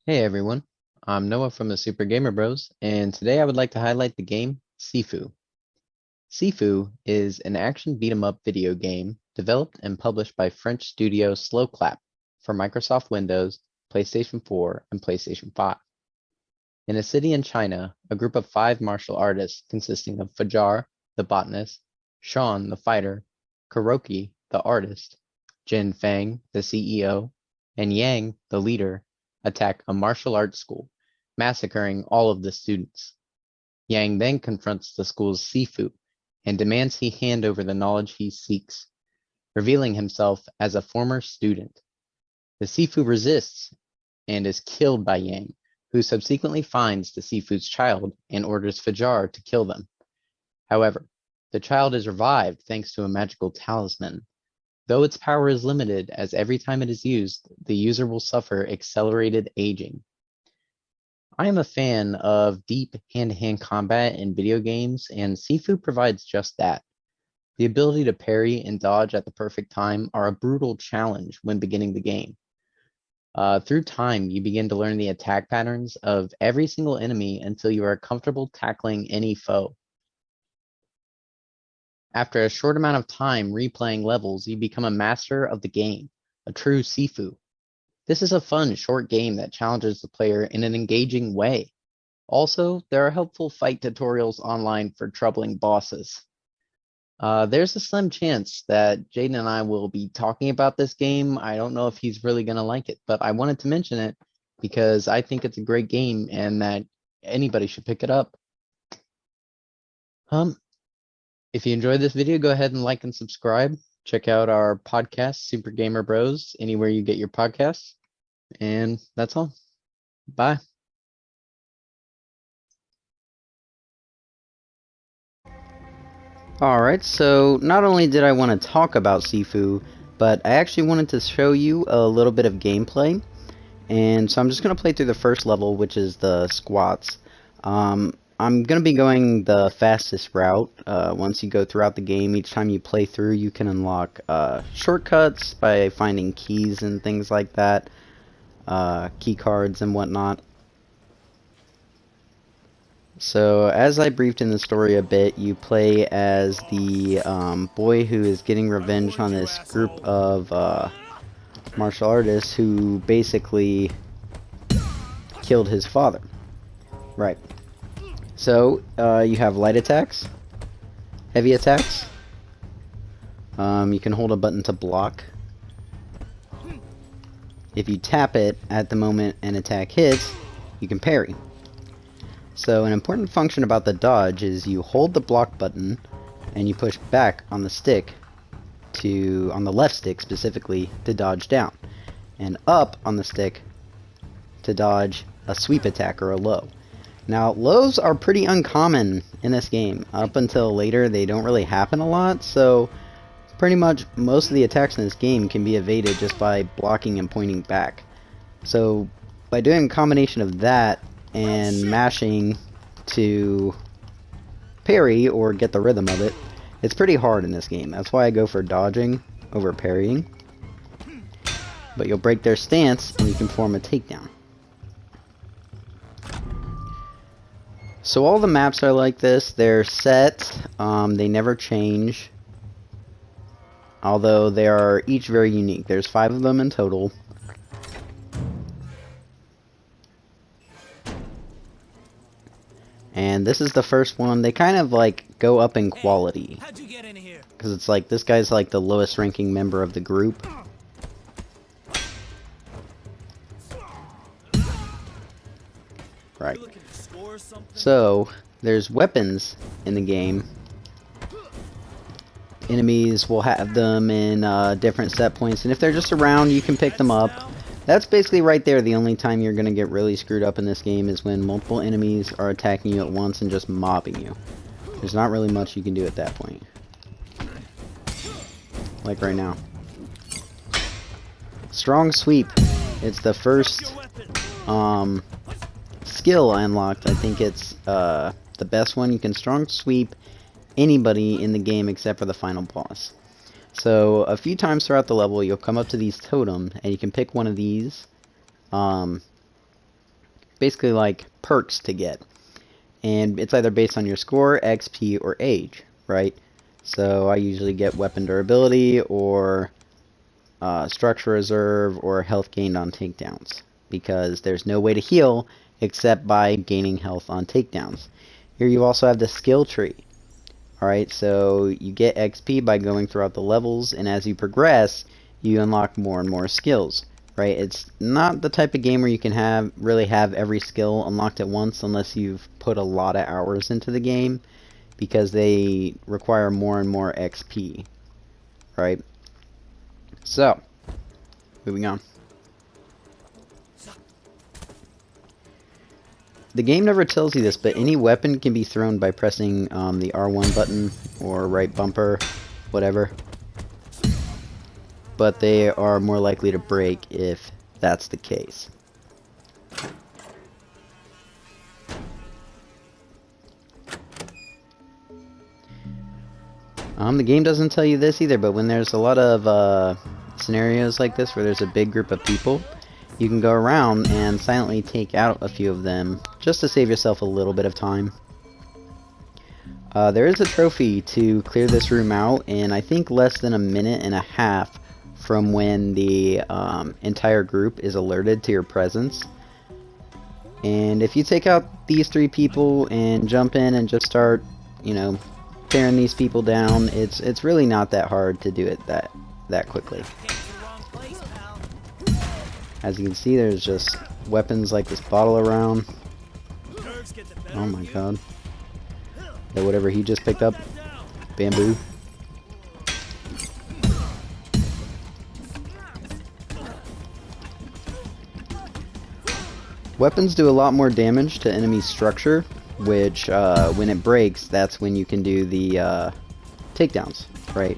Hey everyone, I'm Noah from the Super Gamer Bros, and today I would like to highlight the game Sifu. Sifu is an action beat 'em up video game developed and published by French studio Slowclap for Microsoft Windows, PlayStation 4, and PlayStation 5. In a city in China, a group of five martial artists consisting of Fajar, the botanist, Sean, the fighter, Kuroki, the artist, Jin Fang, the CEO, and Yang, the leader, attack a martial arts school, massacring all of the students. Yang then confronts the school's Sifu and demands he hand over the knowledge he seeks, revealing himself as a former student. The Sifu resists and is killed by Yang, who subsequently finds the Sifu's child and orders Fajar to kill them. However, the child is revived thanks to a magical talisman, though its power is limited as every time it is used, the user will suffer accelerated aging. I am a fan of deep hand-to-hand combat in video games, and Sifu provides just that. The ability to parry and dodge at the perfect time are a brutal challenge when beginning the game. Through time, you begin to learn the attack patterns of every single enemy until you are comfortable tackling any foe. After a short amount of time replaying levels, you become a master of the game, a true Sifu. This is a fun, short game that challenges the player in an engaging way. Also, there are helpful fight tutorials online for troubling bosses. There's a slim chance that Jaden and I will be talking about this game. I don't know if he's really going to like it, but I wanted to mention it because I think it's a great game and that anybody should pick it up. Um, if you enjoyed this video, go ahead and like and subscribe. Check out our podcast, Super Gamer Bros, anywhere you get your podcasts. And that's all. Bye. Alright, so not only did I want to talk about Sifu, but I actually wanted to show you a little bit of gameplay. And so I'm just going to play through the first level, which is the squats. I'm going to be going the fastest route. Once you go throughout the game, each time you play through, you can unlock shortcuts by finding keys and things like that, key cards and whatnot. So, as I briefed in the story a bit, you play as the boy who is getting revenge on this group of martial artists who basically killed his father. Right. So, you have light attacks, heavy attacks. You can hold a button to block. If you tap it at the moment an attack hits, you can parry. So an important function about the dodge is you hold the block button and you push back on the stick on the left stick specifically, to dodge down, and up on the stick to dodge a sweep attack or a low. Now, lows are pretty uncommon in this game. Up until later, they don't really happen a lot, so pretty much most of the attacks in this game can be evaded just by blocking and pointing back. So by doing a combination of that and mashing to parry or get the rhythm of it, it's pretty hard in this game. That's why I go for dodging over parrying. But you'll break their stance and you can form a takedown. So all the maps are like this. They're set. They never change. Although they are each very unique. There's 5 of them in total. And this is the first one. They kind of like go up in quality. Because it's like this guy's like the lowest ranking member of the group. Right. So, there's weapons in the game. Enemies will have them in different set points, and if they're just around, you can pick them up. That's basically right there the only time you're going to get really screwed up in this game is when multiple enemies are attacking you at once and just mobbing you. There's not really much you can do at that point. Like right now. Strong Sweep. It's the first skill unlocked. I think it's the best one. You can Strong Sweep anybody in the game except for the final boss. So a few times throughout the level you'll come up to these totems and you can pick one of these basically like perks to get. And it's either based on your score, XP, or age, right? So I usually get weapon durability or structure reserve or health gained on takedowns, because there's no way to heal except by gaining health on takedowns. Here you also have the skill tree. Alright, so you get XP by going throughout the levels, and as you progress, you unlock more and more skills. Right? It's not the type of game where you can really have every skill unlocked at once unless you've put a lot of hours into the game, because they require more and more XP. Right? So, moving on. The game never tells you this, but any weapon can be thrown by pressing the R1 button or right bumper, whatever. But they are more likely to break if that's the case. The game doesn't tell you this either, but when there's a lot of scenarios like this where there's a big group of people, you can go around and silently take out a few of them just to save yourself a little bit of time. There is a trophy to clear this room out in, I think, less than a minute and a half from when the entire group is alerted to your presence. And if you take out these 3 people and jump in and just start, you know, tearing these people down, it's really not that hard to do it that quickly. As you can see, there's just weapons like this bottle around. Oh my god. That whatever he just picked up, bamboo. Weapons do a lot more damage to enemy structure, which when it breaks, that's when you can do the takedowns, right?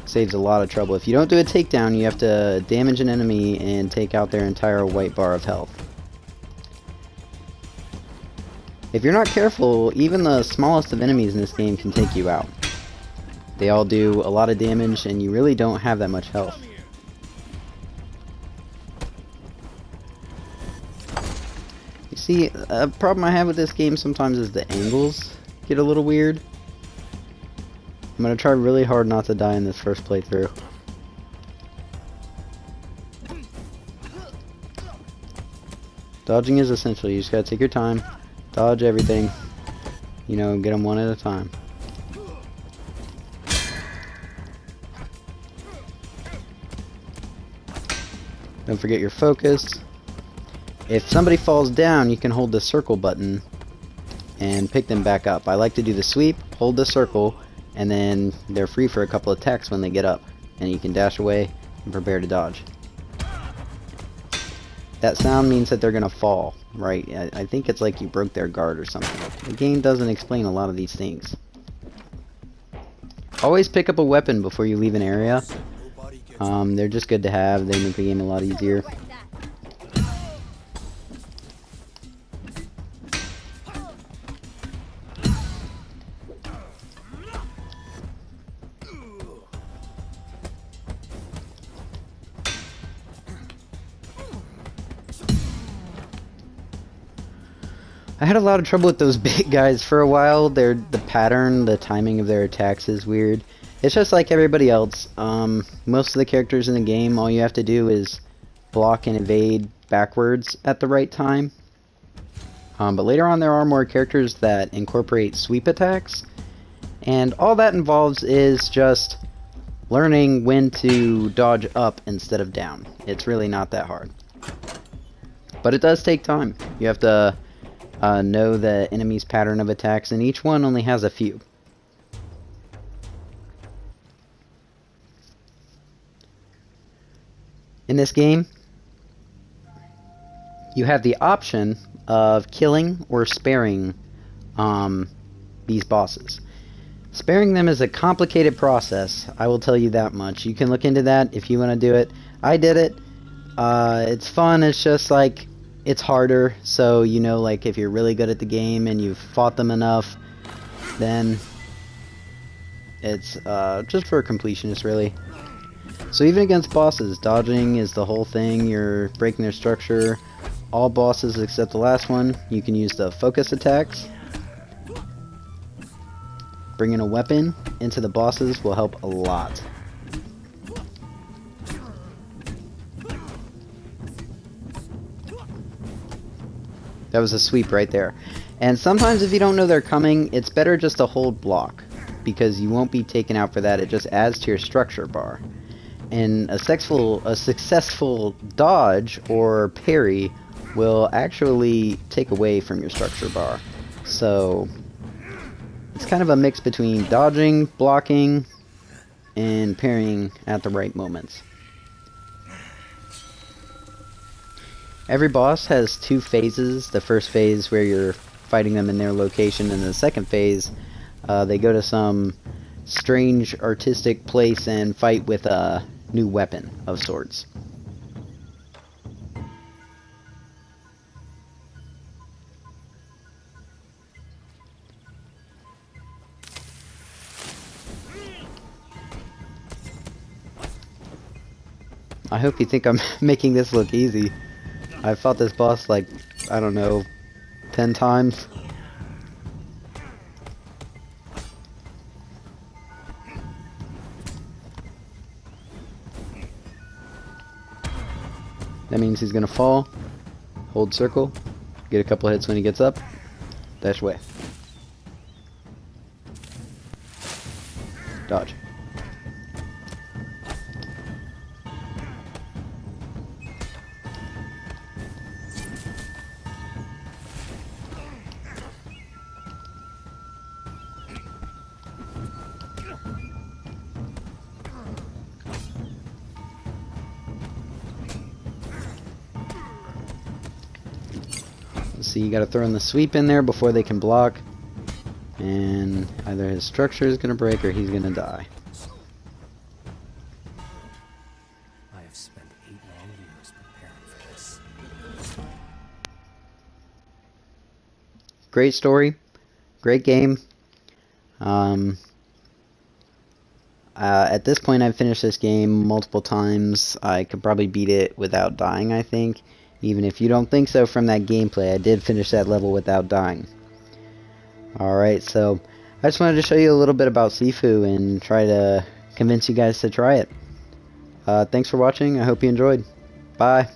Saves a lot of trouble. If you don't do a takedown, you have to damage an enemy and take out their entire white bar of health. If you're not careful, even the smallest of enemies in this game can take you out. They all do a lot of damage, and you really don't have that much health. You see, a problem I have with this game sometimes is the angles get a little weird. I'm gonna try really hard not to die in this first playthrough. Dodging is essential. You just gotta take your time, dodge everything, you know, get them one at a time. Don't forget your focus. If somebody falls down, you can hold the circle button and pick them back up. I like to do the sweep, hold the circle, and then they're free for a couple of attacks when they get up, and you can dash away and prepare to dodge. That sound means that they're gonna fall, right? I think it's like you broke their guard or something. The game doesn't explain a lot of these things. Always pick up a weapon before you leave an area. They're just good to have. They make the game a lot easier. I had a lot of trouble with those big guys for a while. The pattern, the timing of their attacks is weird. It's just like everybody else. Most of the characters in the game, all you have to do is block and evade backwards at the right time. But later on there are more characters that incorporate sweep attacks. And all that involves is just learning when to dodge up instead of down. It's really not that hard. But it does take time. You have to know the enemy's pattern of attacks, and each one only has a few. In this game, you have the option of killing or sparing these bosses. Sparing them is a complicated process, I will tell you that much. You can look into that if you want to do it. I did it. It's fun, it's just like, it's harder, so you know, like if you're really good at the game and you've fought them enough, then it's just for a completionist, really. So even against bosses, dodging is the whole thing. You're breaking their structure, all bosses except the last one, you can use the focus attacks. Bringing a weapon into the bosses will help a lot. That was a sweep right there. And sometimes if you don't know they're coming, it's better just to hold block, because you won't be taken out for that. It just adds to your structure bar. And a successful dodge or parry will actually take away from your structure bar. So it's kind of a mix between dodging, blocking, and parrying at the right moments. Every boss has two phases. The first phase where you're fighting them in their location, and the second phase they go to some strange artistic place and fight with a new weapon of sorts. I hope you think I'm making this look easy. I fought this boss like, I don't know, 10 times. That means he's gonna fall, hold circle, get a couple hits when he gets up, dash away. Dodge. See, you gotta throw in the sweep in there before they can block. And either his structure is gonna break or he's gonna die. I have spent 8 long years preparing for this. Great story, great game. At this point, I've finished this game multiple times. I could probably beat it without dying, I think. Even if you don't think so from that gameplay, I did finish that level without dying. Alright, so I just wanted to show you a little bit about Sifu and try to convince you guys to try it. Thanks for watching. I hope you enjoyed. Bye.